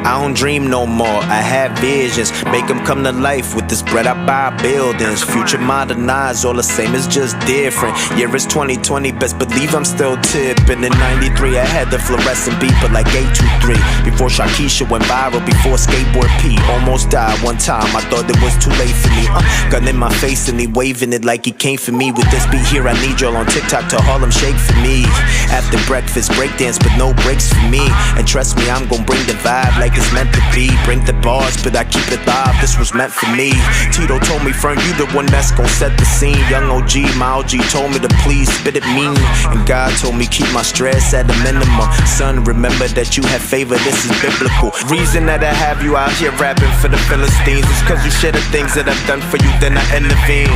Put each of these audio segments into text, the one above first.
I don't dream no more, I have visions. Make them come to life with this bread I buy buildings. Future modernized, all the same, it's just different. Year is 2020, best believe I'm still tipping. In 93 I had the fluorescent beeper like 823. Before Shakisha went viral, before skateboard P. Almost died one time, I thought it was too late for me. Gun in my face and he waving it like he came for me. With this beat here, I need y'all on TikTok to Harlem Shake for me. After breakfast, breakdance, but no breaks for me. And trust me, I'm gon' bring the vibe like it's meant to be. Bring the bars, but I keep it live, this was meant for me. Tito told me, friend, you the one that's gon' set the scene. Young OG, my OG told me to please spit it mean. And God told me keep my stress at a minimum. Son, remember that you have favor, this is biblical. Reason that I have you out here rapping for the Philistines is cause you share the things that I've done for you, then I intervene.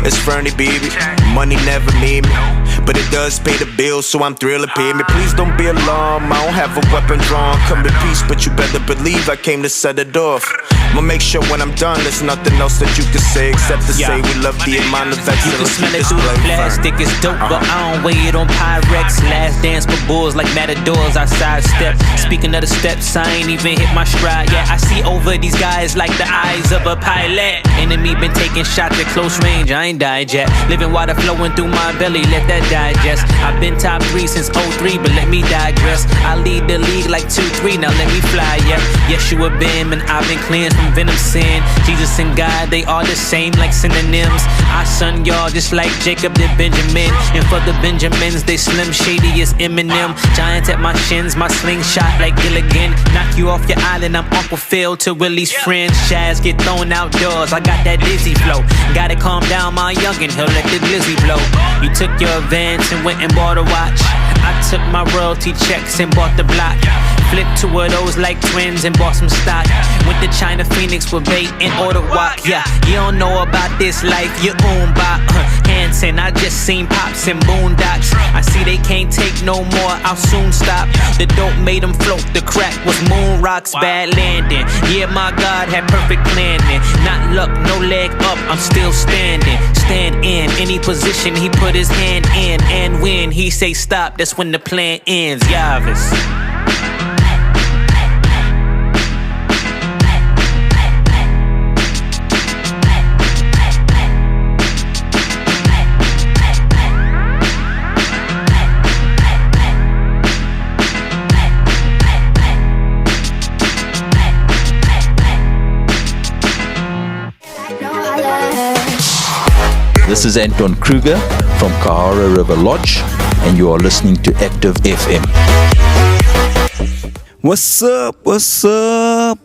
It's Fernie, baby, money never mean me, but it does pay the bills, so I'm thrilled to pay me. Please don't be alarmed, I don't have a weapon drawn. Come in peace, but you better believe I came to set it off. I'ma make sure when I'm done, there's nothing else that you can say except to say we love the amount of excellence. You can smell it through the plastic, it's dope, but I don't weigh it on Pyrex. Last dance for bulls like matadors, I sidestep. Speaking of the steps, I ain't even hit my stride yet. I see over these guys like the eyes of a pilot. Enemy been taking shots at close range, I ain't died yet. Living water flowing through my belly, let that digest. I've been top 3 since 03, but let me digress. I lead the league like 2-3, now let me fly, yeah. Yeshua been, and I've been cleansed from venom sin. Jesus and God, they are the same like synonyms. I son y'all just like Jacob did Benjamin. And for the Benjamins, they slim shady as Eminem. Giant at my shins, my slingshot like Gilligan. Knock you off your island, I'm Uncle Phil to Willie's friends. Shaz get thrown outdoors, I got that dizzy flow. Gotta calm down my youngin', he'll let the glizzy blow. You took your advance and went and bought a watch. I took my royalty checks and bought the block. Flipped two of those like twins and bought some stock. Went to China Phoenix with bait and ordered wok. Yeah, you don't know about this life, you own by Hanson. I just seen pops and boondocks. I see they can't take no more, I'll soon stop. The dope made them float, the crack was moon rocks, bad landing. Yeah, my God had perfect planning. Not luck, no leg up, I'm still standing. Stand in any position he put his hand in. And when he say stop, that's when the plan ends. Yavis. This is Anton Kruger from Kahara River Lodge, and you are listening to Active FM. What's up? What's up?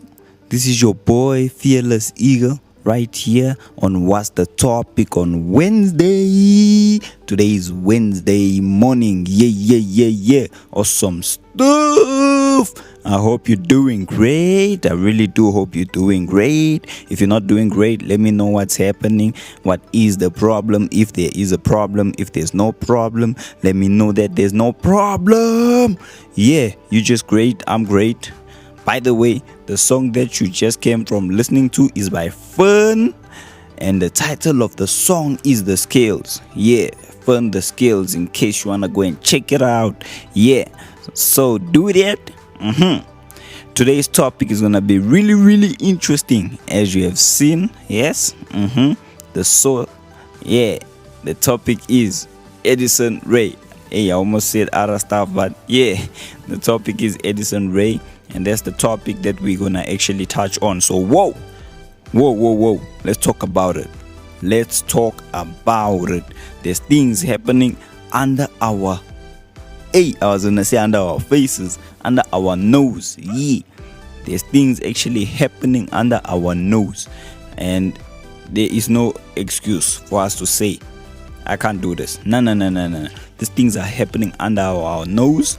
This is your boy Fearless Eagle right here on What's the Topic on Wednesday. Today is Wednesday morning. Yeah. Awesome stuff. I hope you're doing great. I really do hope you're doing great. If you're not doing great, let me know what's happening. What is the problem? If there is a problem, if there's no problem, let me know that there's no problem. Yeah, you're just great. I'm great. By the way, the song that you just came from listening to is by Fern, and the title of the song is The Scales. Yeah, Fern The Scales, in case you wanna go and check it out. Yeah, so do that. Today's topic is gonna be really interesting, as you have seen. Yes. The topic is Addison Rae. Hey, I almost said other stuff, but yeah, the topic is Addison Rae, and that's the topic that we're gonna actually touch on. So whoa, let's talk about it. There's things happening under our under our faces, under our nose. Yeah, there's things actually happening under our nose, and there is no excuse for us to say I can't do this. No. These things are happening under our nose,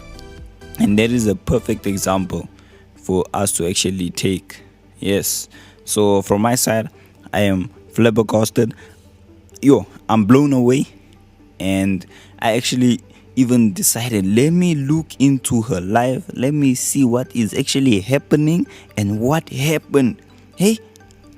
and that is a perfect example for us to actually take. Yes, so from my side, I am flabbergasted. I'm blown away, and I actually even decided, let me look into her life, let me see what is actually happening and what happened. Hey,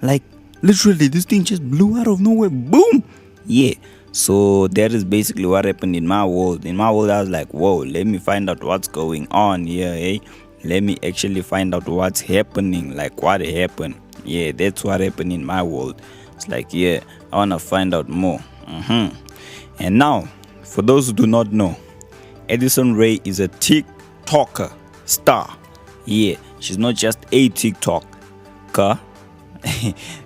like literally this thing just blew out of nowhere. Boom. Yeah, so that is basically what happened in my world. I was like, whoa, let me find out what's going on here. Hey, let me actually find out what's happening, like what happened. Yeah, that's what happened in my world. It's like, yeah, I want to find out more. And now, for those who do not know, Addison Rae is a TikToker star. Yeah, she's not just a TikToker.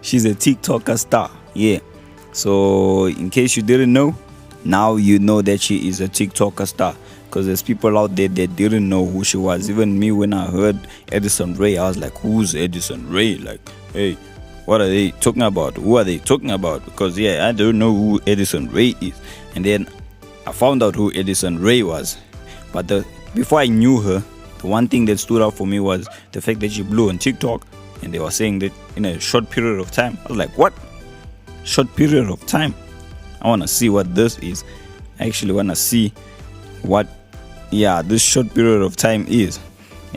She's a TikToker star. Yeah. So, in case you didn't know, now you know that she is a TikToker star. Because there's people out there that didn't know who she was. Even me, when I heard Addison Rae, I was like, who's Addison Rae? Like, hey, what are they talking about? Who are they talking about? Because, yeah, I don't know who Addison Rae is. And then I found out who Addison Rae was. But before I knew her, the one thing that stood out for me was the fact that she blew on TikTok. And they were saying that in a short period of time. I was like, what? Short period of time? I want to see what this is. I actually want to see what this short period of time is.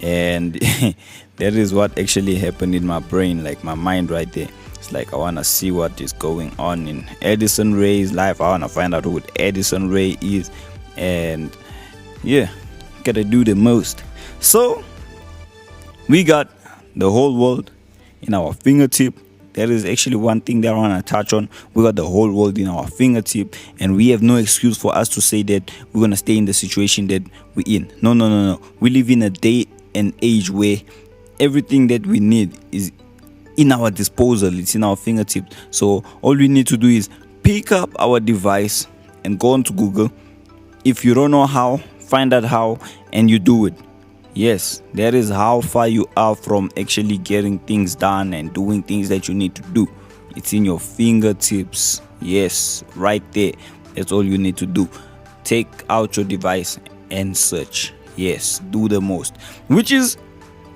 And that is what actually happened in my brain, like my mind right there. It's like I want to see what is going on in Addison Rae's life. I want to find out who Addison Rae is. And yeah, gotta do the most. So we got the whole world in our fingertip. That is actually one thing that I want to touch on. We got the whole world in our fingertip, and we have no excuse for us to say that we're going to stay in the situation that we're in. No. We live in a day and age where everything that we need is in our disposal. It's in our fingertips. So all we need to do is pick up our device and go onto Google. If you don't know how, find out how, and you do it. Yes, that is how far you are from actually getting things done and doing things that you need to do. It's in your fingertips. Yes, right there. That's all you need to do. Take out your device and search. Yes, do the most. Which is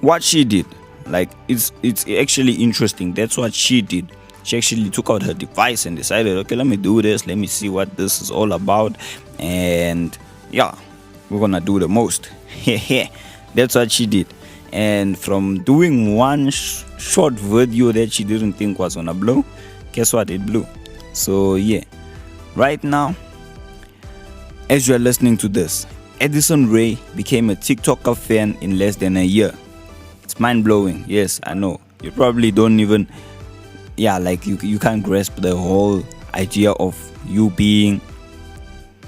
what she did. Like, it's actually interesting. That's what she did. She actually took out her device and decided, okay, let me do this. Let me see what this is all about. And yeah, we're gonna do the most. That's what she did. And from doing one short video that she didn't think was gonna blow, guess what? It blew. So yeah, right now, as you're listening to this, Addison Rae became a TikToker fan in less than a year. It's mind-blowing. Yes, I know. You probably don't even, like you can't grasp the whole idea of you being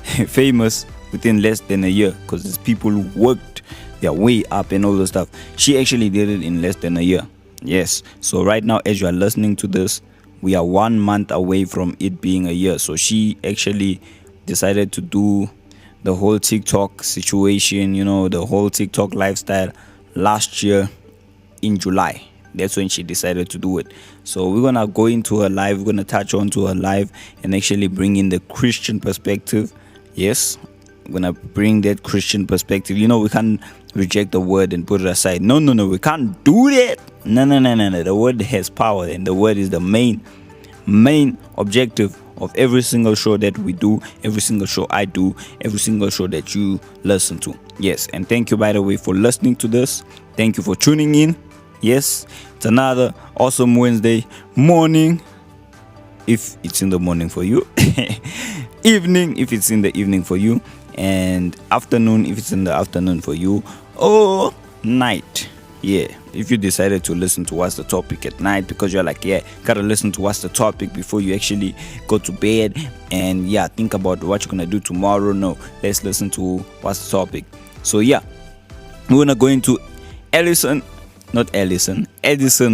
famous within less than a year, because there's people who worked their way up and all those stuff. She actually did it in less than a year. Yes. So right now, as you are listening to this, we are 1 month away from it being a year. So she actually decided to do the whole TikTok situation, the whole TikTok lifestyle last year in July. That's when she decided to do it. So we're gonna go into her live. We're gonna touch on to her live and actually bring in the Christian perspective. Yes, we're gonna bring that Christian perspective. We can't reject the word and put it aside. No, we can't do that. No. The word has power, and the word is the main objective of every single show that we do, every single show I do, every single show that you listen to. Yes, and thank you, by the way, for listening to this. Thank you for tuning in. Yes, it's another awesome Wednesday morning, if it's in the morning for you. Evening, if it's in the evening for you. And afternoon, if it's in the afternoon for you. Or night. Yeah, if you decided to listen to What's the Topic at night, because you're like, gotta listen to What's the Topic before you actually go to bed and think about what you're gonna do tomorrow. No, let's listen to What's the Topic. So we're gonna go into Addison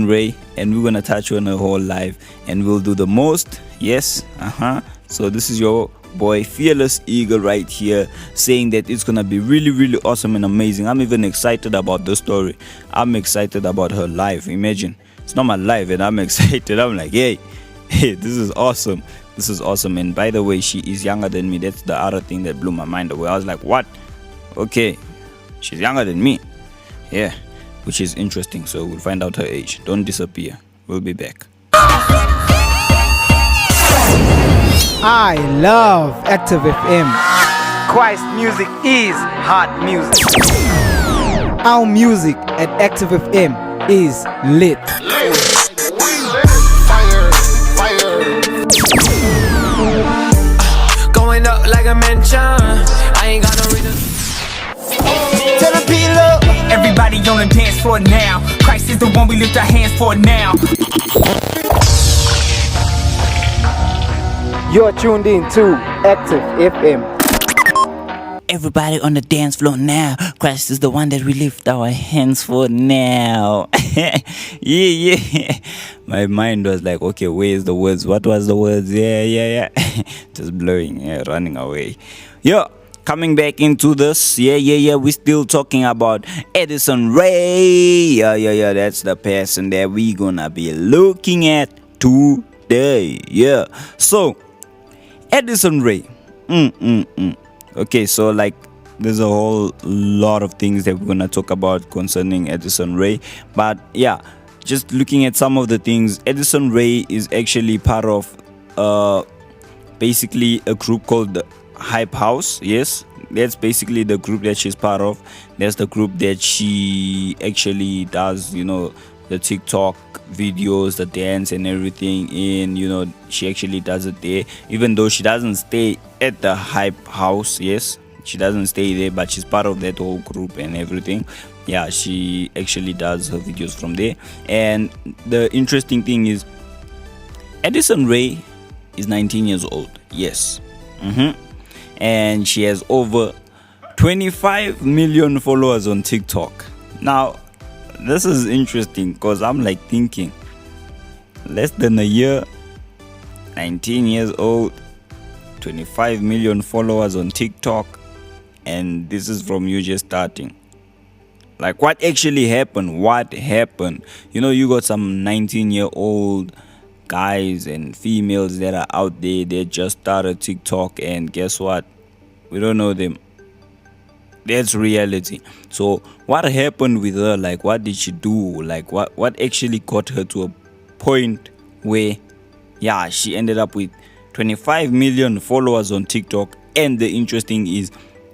Rae, and we're gonna touch on her whole life, and we'll do the most. Yes, So this is your boy Fearless Eagle right here, saying that it's gonna be really, really awesome and amazing. I'm even excited about the story. I'm excited about her life. Imagine, it's not my life and I'm excited. I'm like, hey, this is awesome. This is awesome. And by the way, she is younger than me. That's the other thing that blew my mind away. I was like, what? Okay, she's younger than me. Yeah, which is interesting. So we'll find out her age. Don't disappear. We'll be back. I love Active FM. Christ music is hot music. Our music at Active FM is lit. Going up like a mansion. I ain't got no reason. Tell the people love. Everybody on the dance floor now. Christ is the one we lift our hands for now. You're tuned in to Active FM. Everybody on the dance floor now. Christ is the one that we lift our hands for now. yeah. My mind was like, okay, where's the words? What was the words? Yeah. Just blowing, running away. Yeah. Coming back into this, yeah. We're still talking about Addison Rae. Yeah. That's the person that we gonna be looking at today. Yeah. So, Addison Rae. Okay, so like there's a whole lot of things that we're gonna talk about concerning Addison Rae, but yeah, just looking at some of the things, Addison Rae is actually part of basically a group called the Hype House. Yes, that's basically the group that she's part of. That's the group that she actually does, the TikTok videos, the dance and everything in, she actually does it there, even though she doesn't stay at the Hype House. Yes, she doesn't stay there, but she's part of that whole group and everything. Yeah, she actually does her videos from there. And the interesting thing is Addison Rae is 19 years old. Yes. And she has over 25 million followers on TikTok. Now this is interesting because I'm like thinking, less than a year, 19 years old, 25 million followers on TikTok, and this is from you just starting. Like, what actually happened? What happened? You got some 19-year-old guys and females that are out there. They just started TikTok, and guess what? We don't know them. That's reality. So what happened with her? Like, what did she do? Like, what actually got her to a point where she ended up with 25 million followers on TikTok? And the interesting is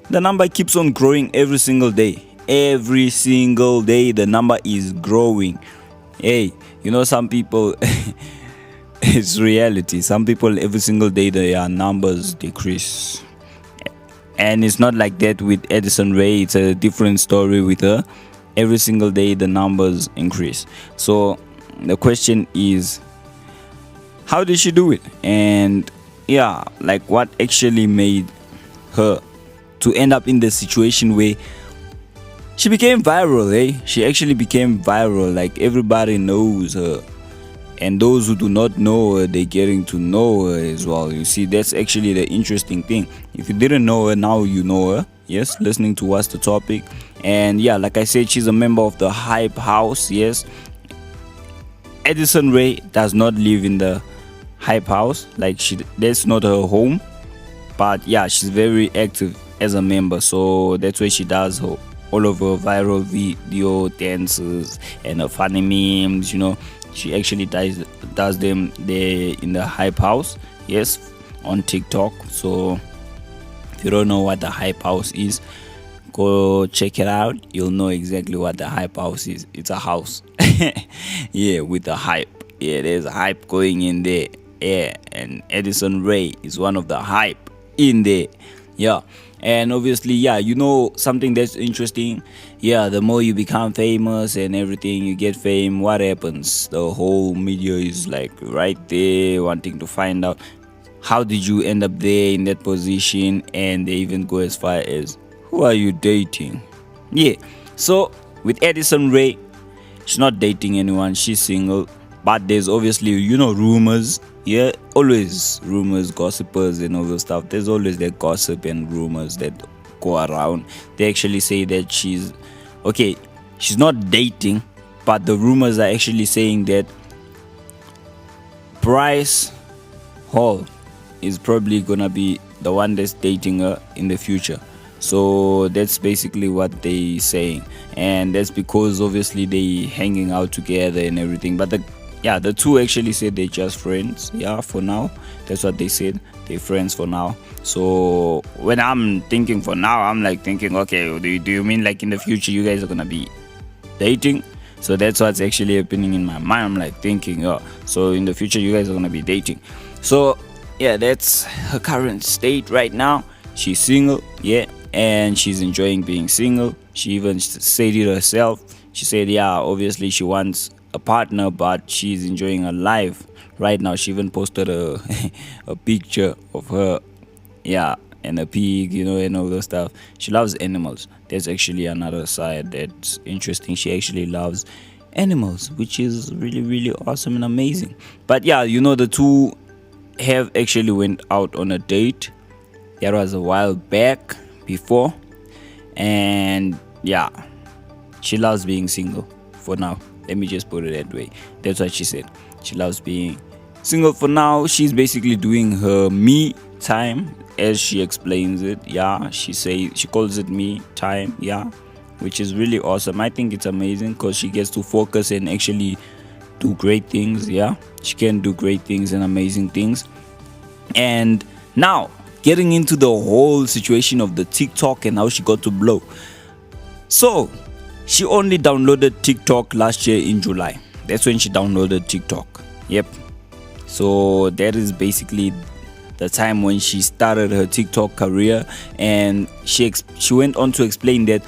the number keeps on growing every single day. Every single day the number is growing. Hey, some people it's reality. Some people every single day their numbers decrease. And it's not like that with Addison Rae. It's a different story with her. Every single day the numbers increase. So the question is, how did she do it? And like what actually made her to end up in the situation where she became viral, She actually became viral. Like, everybody knows her. And those who do not know her, they're getting to know her as well. You see, that's actually the interesting thing. If you didn't know her, now you know her. Yes, listening to What's the Topic. And like I said, she's a member of the Hype House. Yes, Addison Rae does not live in the Hype House. Like, that's not her home. But she's very active as a member. So that's where she does all of her viral video dances and her funny memes, She actually does them there in the Hype House. Yes, on TikTok. So if you don't know what the Hype House is, go check it out. You'll know exactly what the Hype House is. It's a house. With the hype. There's a hype going in there. And Addison Rae is one of the hype in there. And obviously, something that's interesting. The more you become famous and everything, you get fame, what happens? The whole media is like right there wanting to find out, how did you end up there in that position? And they even go as far as, who are you dating? So with Addison Rae, she's not dating anyone, she's single. But there's obviously, rumors. Always rumors, gossipers and all those stuff. There's always that gossip and rumors that go around. They actually say that she's not dating, but the rumors are actually saying that Bryce Hall is probably gonna be the one that's dating her in the future. So that's basically what they saying, and that's because obviously they hanging out together and everything. But the two actually said they're just friends. For now, that's what they said. They're friends for now. So when I'm thinking for now, I'm like thinking, okay, do you mean like in the future you guys are gonna be dating? So that's what's actually happening in my mind. I'm like thinking, so in the future you guys are gonna be dating. So that's her current state right now. She's single, and she's enjoying being single. She even said it herself. She said, yeah, obviously she wants a partner, but she's enjoying her life right now. She even posted a a picture of her, yeah, and a pig, and all those stuff. She loves animals. There's actually another side that's interesting. She actually loves animals, which is really, really awesome and amazing. But yeah, the two have actually went out on a date. That was a while back before, and yeah, she loves being single for now. Let me just put it that way. That's what she said. She loves being single for now. She's basically doing her me time, as she explains it. Yeah, she calls it me time. Yeah, which is really awesome. I think it's amazing because she gets to focus and actually do great things. Yeah, she can do great things and amazing things. And now, getting into the whole situation of the TikTok and how she got to blow. So, she only downloaded TikTok last year in July. That's when she downloaded TikTok. Yep. So, that is basically the time when she started her TikTok career. And she went on to explain that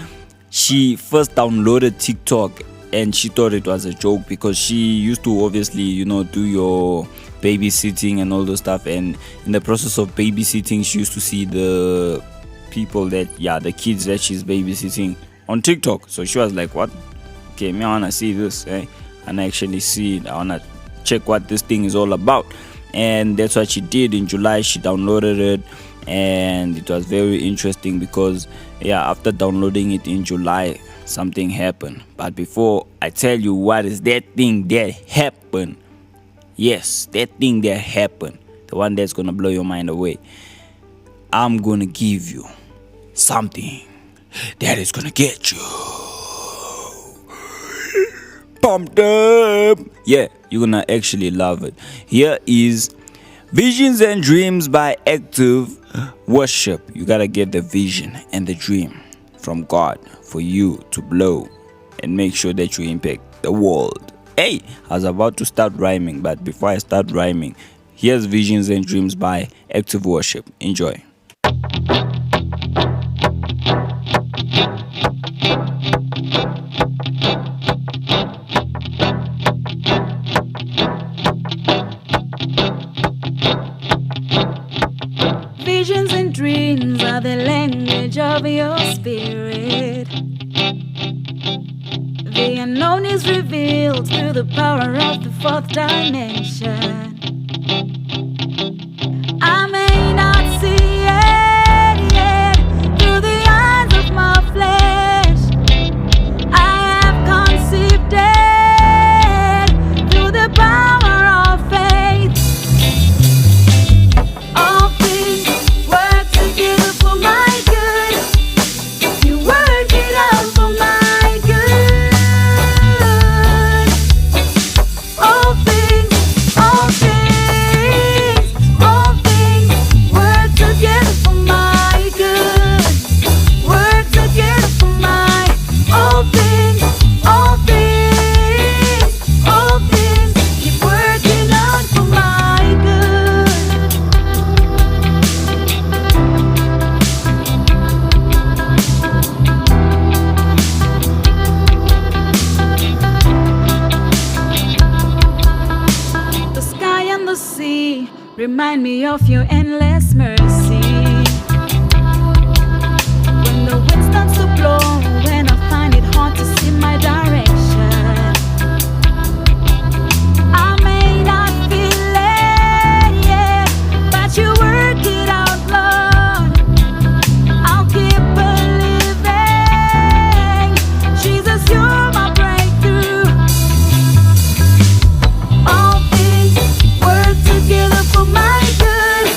she first downloaded TikTok and she thought it was a joke because she used to obviously, do your babysitting and all those stuff, and in the process of babysitting she used to see the kids that she's babysitting on TikTok. So she was like, what? Okay, I wanna see this, and I actually see it. I wanna check what this thing is all about. And that's what she did. In July she downloaded it, and it was very interesting because after downloading it in July, something happened. But before I tell you what is that thing that happened, yes, that thing that happened, the one that's gonna blow your mind away, I'm gonna give you something that is gonna get you pumped up. Yeah, you're gonna actually love it. Here is Visions and Dreams by Active Worship. You gotta get the vision and the dream from God for you to blow and make sure that you impact the world. Hey, I was about to start rhyming, but before I start rhyming, here's Visions and Dreams by Active Worship. Enjoy. Visions and dreams are the language of your spirit. The unknown is revealed through the power of the fourth dimension. I may not see it yet through the eyes of my flesh. I have conceived it through the power of faith. All things work together for my good. You work it out for my good. All things work together for my good. Work together for my all things keep working out for my good. The sky and the sea remind me of your endless mercy. When the wind starts to blow, when I find it hard to see my direction, I may not feel it yet, but you work it out, Lord. I'll keep believing. Jesus, you're my breakthrough. All things work together for my good.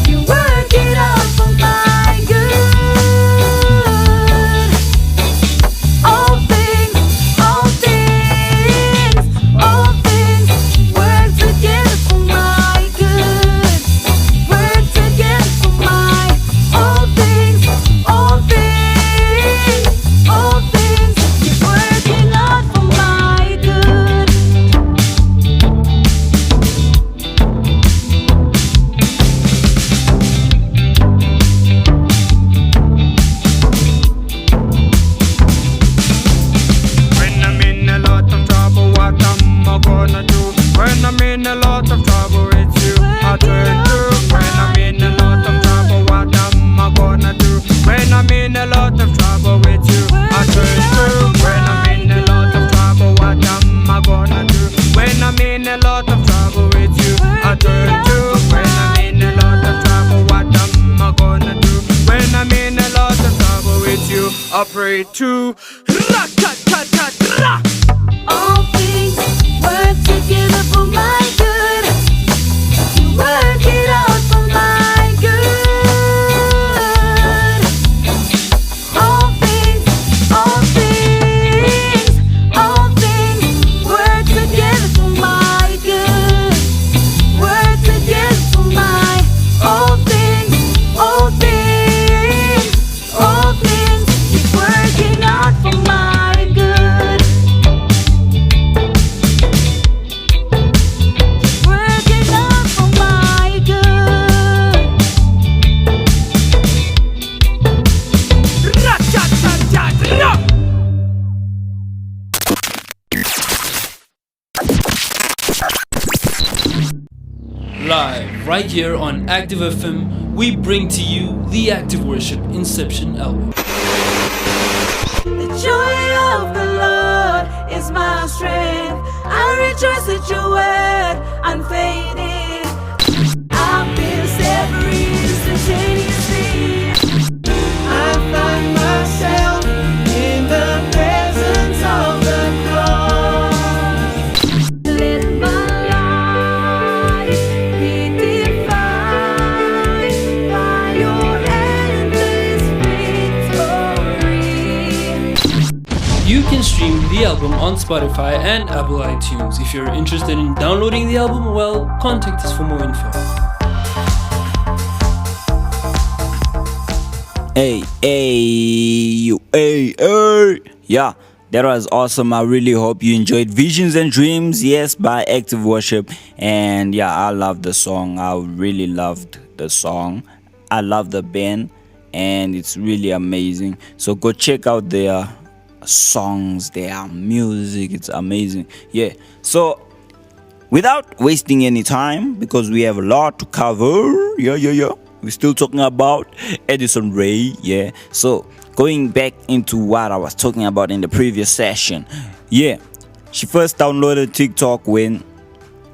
You work it out for my good. All things 3, 2, ra-ta-ta-ta-ra. All things work together for my good. You work it out for my good. All things work together for my good. Work together for my all things keep working out for my good. Working out for my good. Ra-ta-ta-ta-ra. Live, right here on Active FM, we bring to you the Active Worship Inception album. The joy of the Lord is my strength. I rejoice at your word, unfading. I feel set free instantaneously. I find myself in the presence of the cross. Let my life be defined by your endless victory. You can stream the album on Spotify and Apple iTunes. If you're interested in downloading the album, well, contact us for more info. Hey, yeah, that was awesome. I really hope you enjoyed Visions and Dreams, yes, by Active Worship. And yeah, I love the song. I really loved the song. I love the band, and it's really amazing. So go check out their songs, their music. It's amazing. Yeah, so without wasting any time, because we have a lot to cover, we're still talking about Addison Rae, yeah. So going back into what I was talking about in the previous session, yeah, she first downloaded TikTok when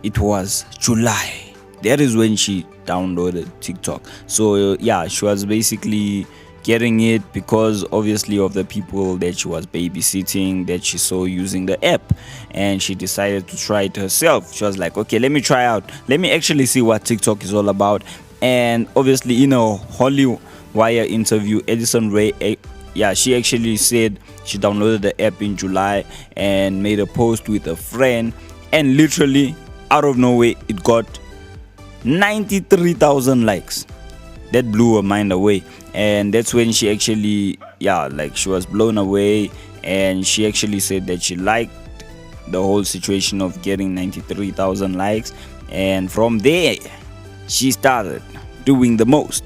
it was July. That is when she downloaded TikTok. So yeah, she was basically getting it because obviously of the people that she was babysitting that she saw using the app, and she decided to try it herself. She was like, okay, let me try out, let me actually see what TikTok is all about. And obviously in a Hollywire interview, Addison Rae, she actually said she downloaded the app in July and made a post with a friend, and literally out of nowhere it got 93,000 likes. That blew her mind away, and that's when she actually she was blown away, and she actually said that she liked the whole situation of getting 93,000 likes, and from there she started doing the most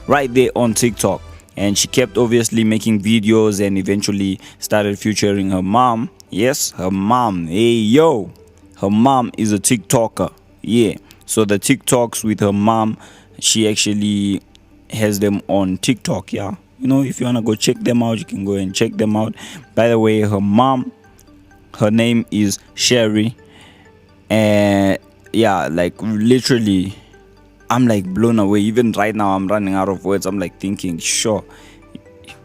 right there on TikTok. And she kept obviously making videos and eventually started featuring her mom. Yes, her mom. Her mom is a TikToker. Yeah, so the TikToks with her mom, she actually has them on TikTok. Yeah, if you want to go check them out, you can go and check them out. By the way, her mom, her name is Sherry, and literally I'm blown away. Even right now I'm running out of words. I'm thinking, sure,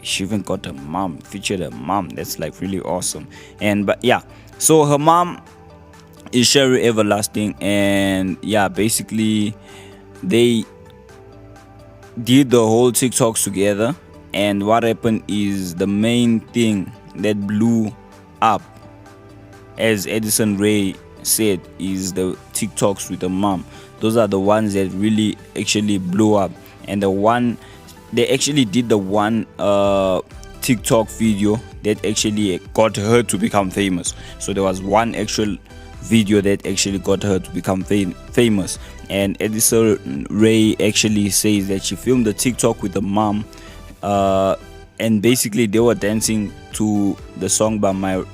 she even got her mom, featured her mom. That's really awesome. So her mom is Sherry Everlasting, and basically they did the whole TikToks together. And what happened is, the main thing that blew up, as Addison Rae said, is the TikToks with her mom. Those are the ones that really actually blew up. And they actually did the one TikTok video that actually got her to become famous. So there was one actual video that actually got her to become famous. And Addison Rae actually says that she filmed the TikTok with the mom, and basically they were dancing to the song by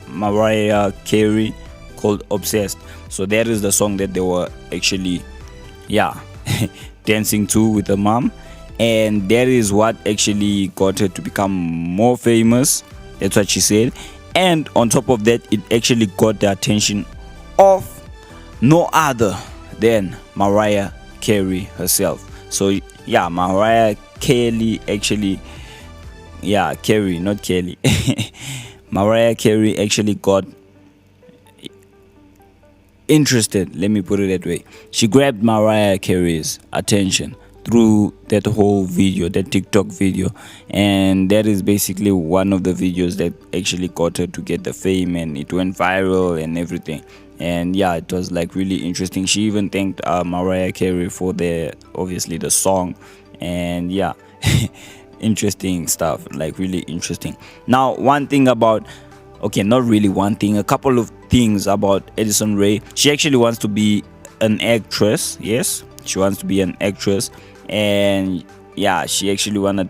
Mariah Carey called Obsessed. So that is the song that they were actually dancing to with the mom, and that is what actually got her to become more famous. That's what she said. And on top of that, it actually got the attention of no other than Mariah Carey herself. So Mariah Carey actually Carey, not Kelly. Mariah Carey actually got interested, let me put it that way. She grabbed Mariah Carey's attention through that whole video, that TikTok video, and that is basically one of the videos that actually got her to get the fame, and it went viral and everything. And it was like really interesting. She even thanked Mariah Carey for obviously the song, and interesting stuff, like really interesting. Now, one thing about, not really one thing, a couple of things about Addison Rae. She actually wants to be an actress. Yes, she wants to be an actress, and she actually wanna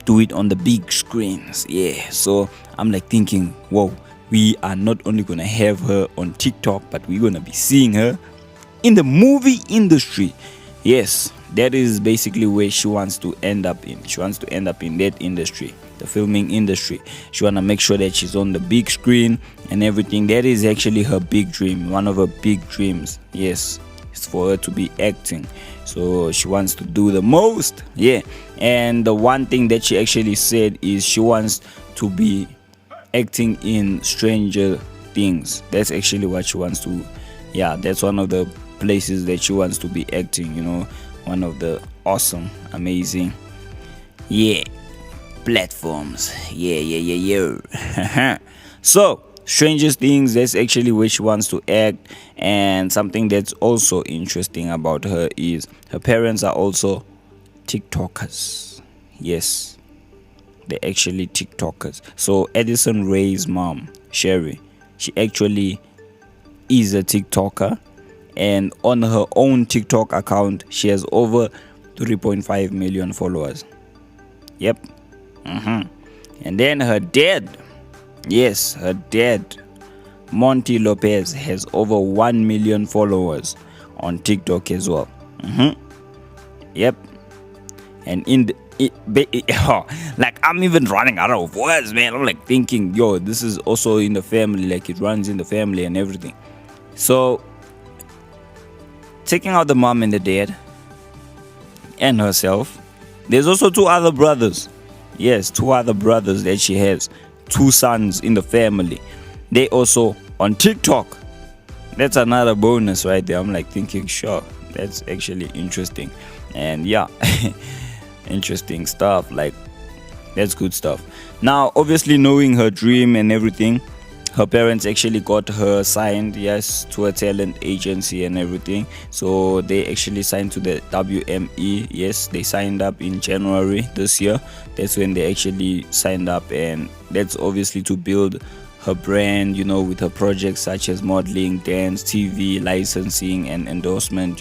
do it on the big screens. So I'm like thinking, whoa, we are not only gonna have her on TikTok, but we're gonna be seeing her in the movie industry. Yes, that is basically where she wants to end up in. She wants to end up in that industry, the filming industry. She want to make sure that she's on the big screen and everything. That is actually her big dream, one of her big dreams. Yes, it's for her to be acting. So she wants to do the most. And the one thing that she actually said is she wants to be acting in Stranger Things. That's actually what she wants to. That's one of the places that she wants to be acting, one of the awesome, amazing platforms. So Stranger Things, that's actually where she wants to act. And something that's also interesting about her is her parents are also TikTokers. Yes, they're actually TikTokers. So Addison Rae's mom, Sherry, she actually is a TikToker, and on her own TikTok account she has over 3.5 million followers. And then her dad, Monty Lopez, has over 1 million followers on TikTok as well. And like, I'm even running out of words, man. I'm like thinking, this is also in the family, like it runs in the family and everything. So taking out the mom and the dad and herself, there's also 2 other brothers. Yes, 2 other brothers that she has. 2 sons in the family. They also on TikTok. That's another bonus right there. I'm like thinking, sure, that's actually interesting. And interesting stuff. Like, that's good stuff. Now, obviously, knowing her dream and everything, her parents actually got her signed, to a talent agency and everything. So they actually signed to the WME. Yes, they signed up in January this year. That's when they actually signed up, and that's obviously to build her brand, with her projects such as modeling, dance, TV, licensing, and endorsement,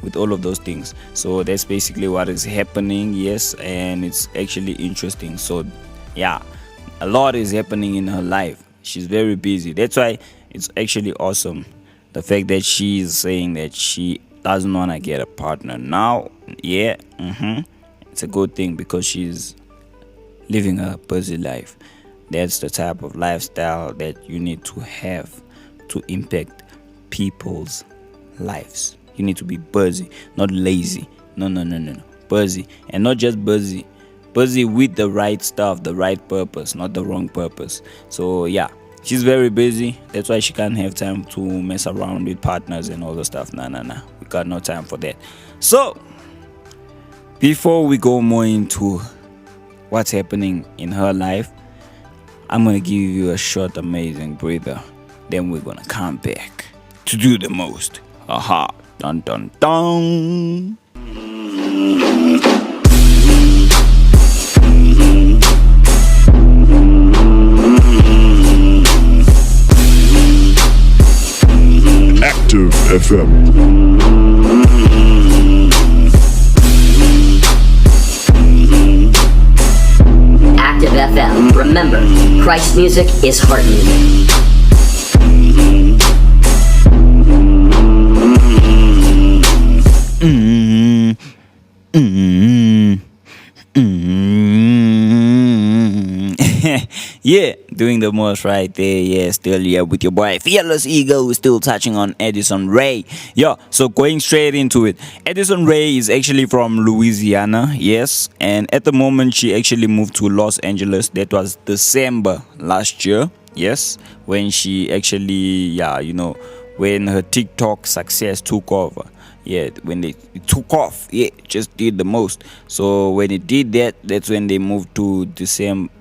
with all of those things. So that's basically what is happening. Yes, and it's actually interesting. So a lot is happening in her life. She's very busy. That's why it's actually awesome, the fact that she's saying that she doesn't want to get a partner now. It's a good thing, because she's living a busy life. That's the type of lifestyle that you need to have to impact people's lives. You need to be busy, not lazy. No. Busy, and not just busy with the right stuff, the right purpose, not the wrong purpose. So she's very busy. That's why she can't have time to mess around with partners and all the stuff. Nah. We got no time for that. So before we go more into what's happening in her life, I'm gonna give you a short, amazing breather. Then we're gonna come back to do the most. Dun dun dun. Active FM. Active FM. Remember, Christ music is heart music. doing the most right there. Yeah, still here with your boy Fearless Eagle. We're still touching on Addison Rae. Yeah, so going straight into it. Addison Rae is actually from Louisiana, yes, and at the moment she actually moved to Los Angeles. That was December last year, yes, when she actually, when her TikTok success took over. Yeah, when it took off, just did the most. So when it did that, that's when they moved to December.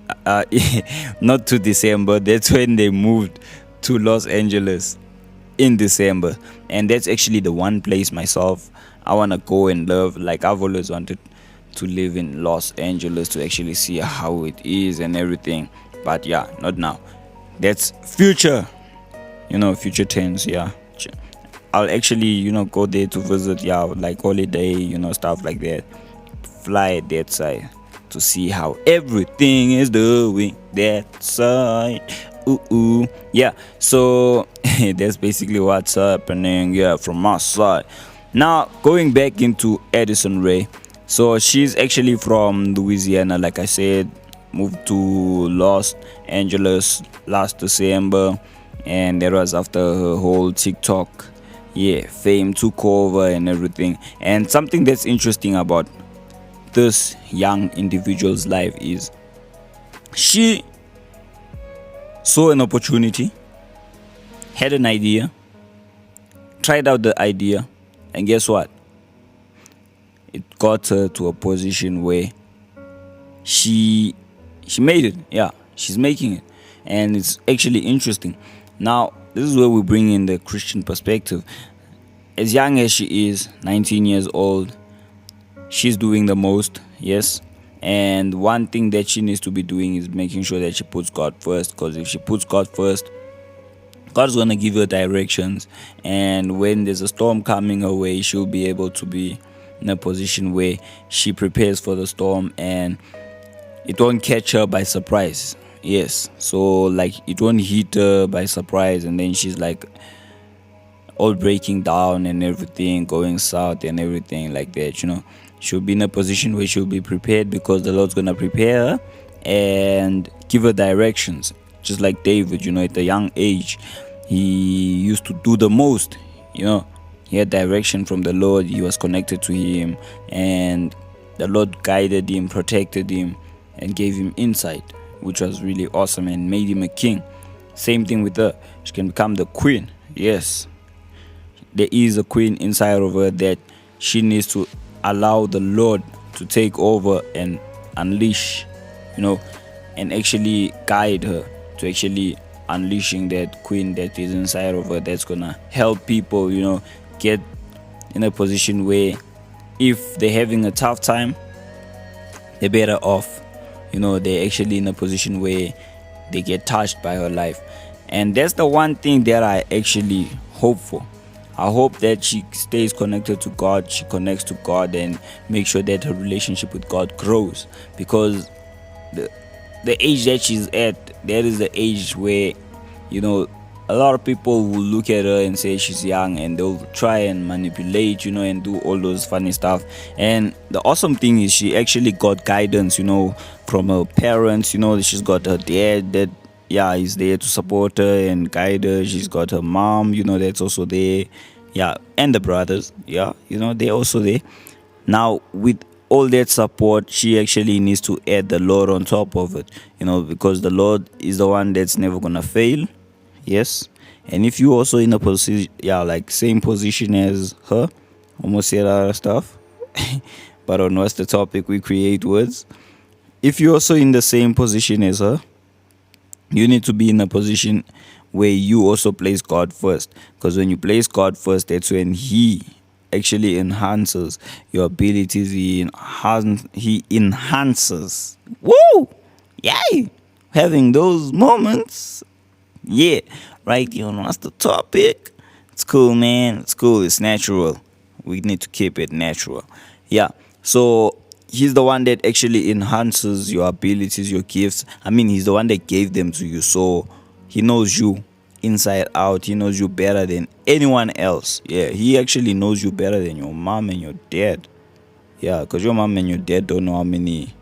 Not to December. That's when they moved to Los Angeles in December, and that's actually the one place myself I wanna go and love. Like, I've always wanted to live in Los Angeles to actually see how it is and everything. But yeah, not now. That's future. Future tense. Yeah. I'll actually, go there to visit, like holiday, stuff like that. Fly that side to see how everything is doing that side. Ooh. Yeah, so that's basically what's happening, from my side. Now, going back into Addison Rae. So she's actually from Louisiana, like I said, moved to Los Angeles last December, and that was after her whole TikTok fame took over and everything. And something that's interesting about this young individual's life is she saw an opportunity, had an idea, tried out the idea, and guess what? It got her to a position where she made it. Yeah, she's making it, and it's actually interesting. Now, this is where we bring in the Christian perspective. As young as she is, 19 years old, she's doing the most, yes. And one thing that she needs to be doing is making sure that she puts God first. Because if she puts God first, God's going to give her directions. And when there's a storm coming her way, she'll be able to be in a position where she prepares for the storm and it won't catch her by surprise. Yes, so like it won't hit her by surprise and then she's like all breaking down and everything, going south and everything like that. She'll be in a position where she'll be prepared because the Lord's gonna prepare her and give her directions. Just like David, at a young age, he used to do the most. He had direction from the Lord. He was connected to him, and the Lord guided him, protected him, and gave him insight, which was really awesome and made him a king. Same thing with her. She can become the queen. Yes, there is a queen inside of her that she needs to allow the Lord to take over and unleash, and actually guide her to actually unleashing that queen that is inside of her, that's gonna help people, get in a position where if they're having a tough time, they're better off. They're actually in a position where they get touched by her life. And that's the one thing that I actually hope for. I hope that she stays connected to God, she connects to God and make sure that her relationship with God grows. Because the age that she's at, that is the age where, a lot of people will look at her and say she's young and they'll try and manipulate, and do all those funny stuff. And the awesome thing is she actually got guidance, from her parents. She's got her dad that, is there to support her and guide her. She's got her mom, that's also there. Yeah, and the brothers, they're also there. Now, with all that support, she actually needs to add the Lord on top of it, because the Lord is the one that's never gonna fail. Yes, and if you also in a position, like same position as her, almost said other stuff, but on what's the topic, we create words. If you're also in the same position as her, you need to be in a position where you also place God first, because when you place God first, that's when He actually enhances your abilities. He enhances. Woo! Yay! Having those moments. Yeah, right here on What's the Topic. It's cool, man. It's cool. It's natural. We need to keep it natural. Yeah. So He's the one that actually enhances your abilities, your gifts. He's the one that gave them to you. So He knows you inside out. He knows you better than anyone else. Yeah, He actually knows you better than your mom and your dad. Yeah, because your mom and your dad don't know how many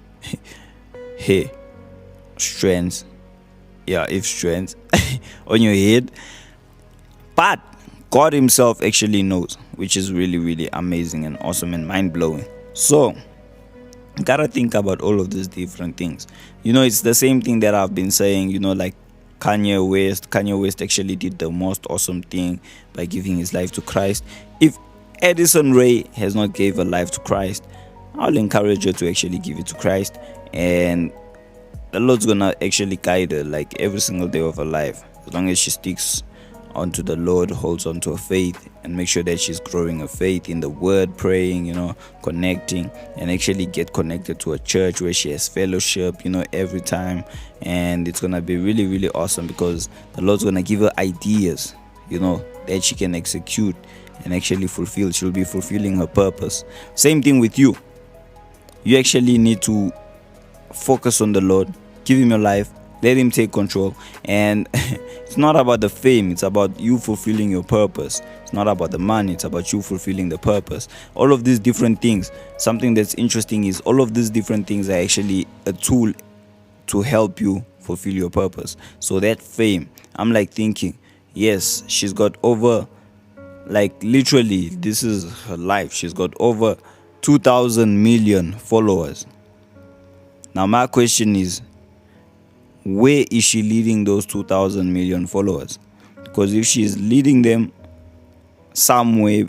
strands if strands on your head. But God himself actually knows, which is really, really amazing and awesome and mind-blowing. So, gotta think about all of these different things. It's the same thing that I've been saying, like Kanye West actually did the most awesome thing by giving his life to Christ. If Addison Rae has not gave her life to Christ, I'll encourage her to actually give it to Christ, and the Lord's gonna actually guide her like every single day of her life, as long as she sticks onto the Lord, holds onto her faith, and make sure that she's growing her faith in the word, praying, connecting, and actually get connected to a church where she has fellowship, every time. And it's gonna be really, really awesome, because the Lord's gonna give her ideas, that she can execute and actually fulfill. She'll be fulfilling her purpose. Same thing with you. You actually need to focus on the Lord, give him your life, let him take control. And it's not about the fame, it's about you fulfilling your purpose. It's not about the money, it's about you fulfilling the purpose. All of these different things, something that's interesting is all of these different things are actually a tool to help you fulfill your purpose. So that fame, I'm like thinking, yes, she's got over, like literally, this is her life, she's got over 2,000 million followers. Now my question is, where is she leading those 2,000 million followers? Because if she's leading them somewhere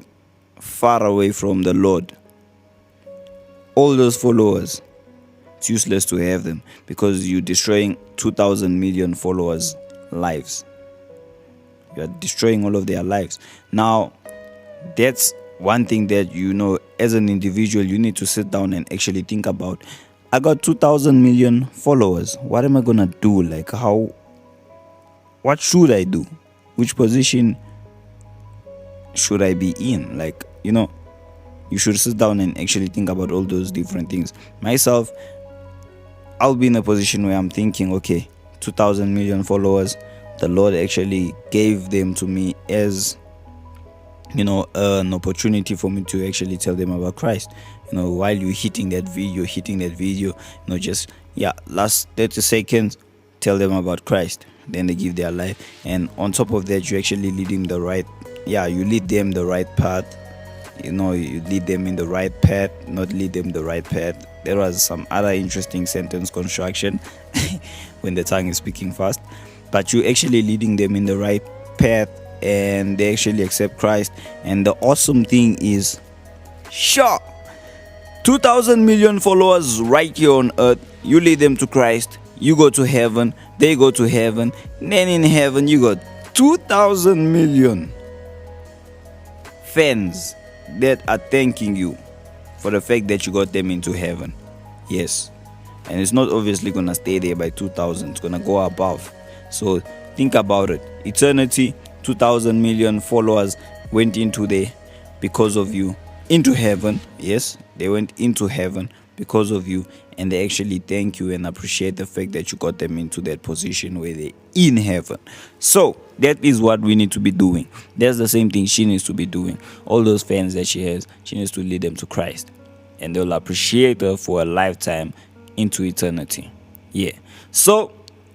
far away from the Lord, all those followers, it's useless to have them, because you're destroying 2,000 million followers' lives. You're destroying all of their lives. Now, that's one thing that, as an individual, you need to sit down and actually think about. I got 2,000 million followers. What am I gonna do? Like, what should I do? Which position should I be in? Like, you should sit down and actually think about all those different things. Myself, I'll be in a position where I'm thinking, okay, 2,000 million followers, the Lord actually gave them to me as, an opportunity for me to actually tell them about Christ. While you're hitting that video, just last 30 seconds, tell them about Christ. Then they give their life, and on top of that, you actually lead them the right path. You lead them in the right path, not lead them the right path. There was some other interesting sentence construction when the tongue is speaking fast, but you actually leading them in the right path, and they actually accept Christ. And the awesome thing is, 2,000 million followers right here on earth, you lead them to Christ, you go to heaven, they go to heaven, then in heaven you got 2,000 million fans that are thanking you for the fact that you got them into heaven. Yes, and it's not obviously gonna stay there by 2,000, it's gonna go above. So think about it. Eternity, 2,000 million followers went into there because of you, into heaven. Yes, they went into heaven because of you, and they actually thank you and appreciate the fact that you got them into that position where they're in heaven. So that is what we need to be doing. That's the same thing she needs to be doing. All those fans that she has, she needs to lead them to Christ, and they'll appreciate her for a lifetime into eternity. Yeah. So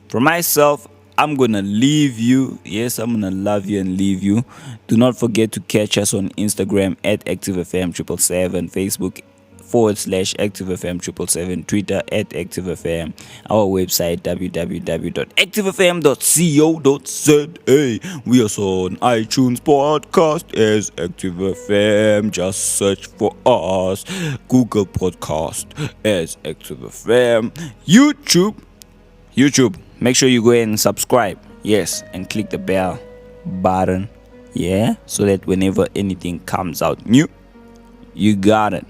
for myself, I'm gonna leave you. Yes, I'm gonna love you and leave you. Do not forget to catch us on Instagram at ActiveFM777, Facebook /ActiveFM777, Twitter at ActiveFM, our website www.activefm.co.za. We are on iTunes podcast as ActiveFM. Just search for us. Google Podcast as ActiveFM. YouTube. Make sure you go ahead and subscribe. Yes, and click the bell button. Yeah, so that whenever anything comes out new, you got it.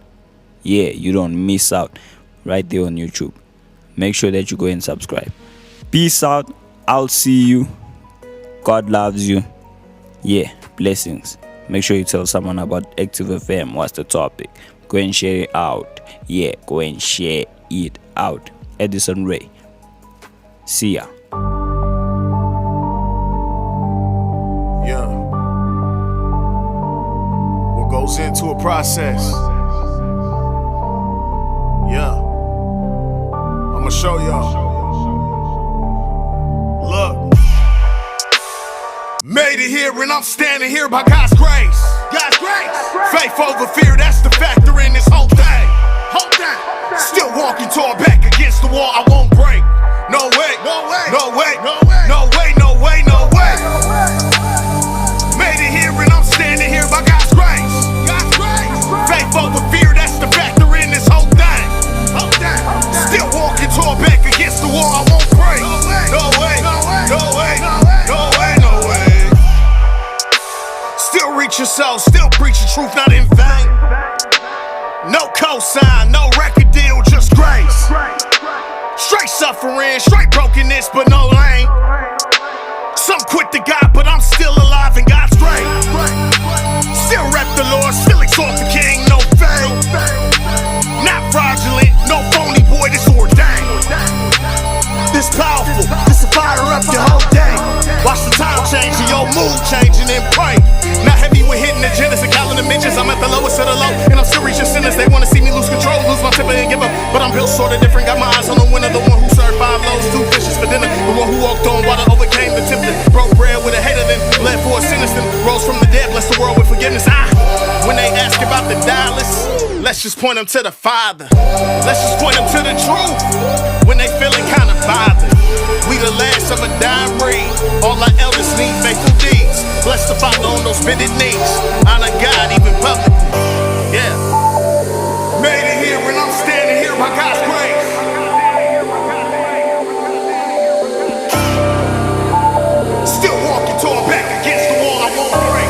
Yeah, you don't miss out right there on YouTube. Make sure that you go and subscribe. Peace out. I'll see you. God loves you. Yeah, blessings. Make sure you tell someone about Active FM. What's the topic? Go and share it out. Yeah, go and share it out. Addison Rae. See ya. Yeah. What goes into a process? Yeah. I'ma show y'all. Look. Made it here and I'm standing here by God's grace. God's grace. Faith over fear, that's the factor in this whole thing. Still walking toward back against the wall, I won't break. No way, no way, no way, no way, no way, no way, no way. Made it here and I'm standing here by God's grace. God's grace. Faith over fear, that's the factor in this whole thing. Still walking toward back against the wall, I won't break. No way, no way, no way, no way, no way. Still reach your soul, still preach the truth, not in vain. No cosign, no record deal, just grace. Straight suffering, straight brokenness, but no lane. Some quit the God, but I'm still alive in God's grace. Still rep the Lord, still exalt the King, no fame. Not fraudulent, no phony boy, this ordained. This powerful, this will fire up your whole day. Watch the time changing, your mood changing and pray. Not heavy with hitting agendas and counting the midgets. I'm at the lowest of the low, and I'm still reaching sinners. They wanna see me lose control, lose my temper and give up. But I'm built sorta different, got my eyes on the winner. The one who served 5 loaves, 2 fishes for dinner. The one who walked on water, overcame the tempter. Broke bread with a hater, then bled for a sinister. Rose from the dead, bless the world with forgiveness. When they ask about the dollars, let's just point them to the Father. Let's just point them to the truth. When they feeling kinda bothered, we the last of a dying breed. All our elders need faithful deeds. Bless the Father on those bended knees. Honor God even publicly. Yeah. Made it here and I'm standing here by God's grace. Still walking toward back against the wall, I won't break.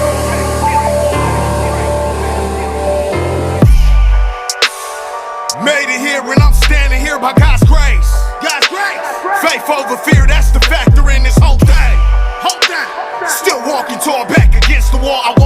Made it here and I'm standing here by God's grace. God's grace. Faith over fear, that's the factor in this whole thing. Still walking toward back against the wall, I won't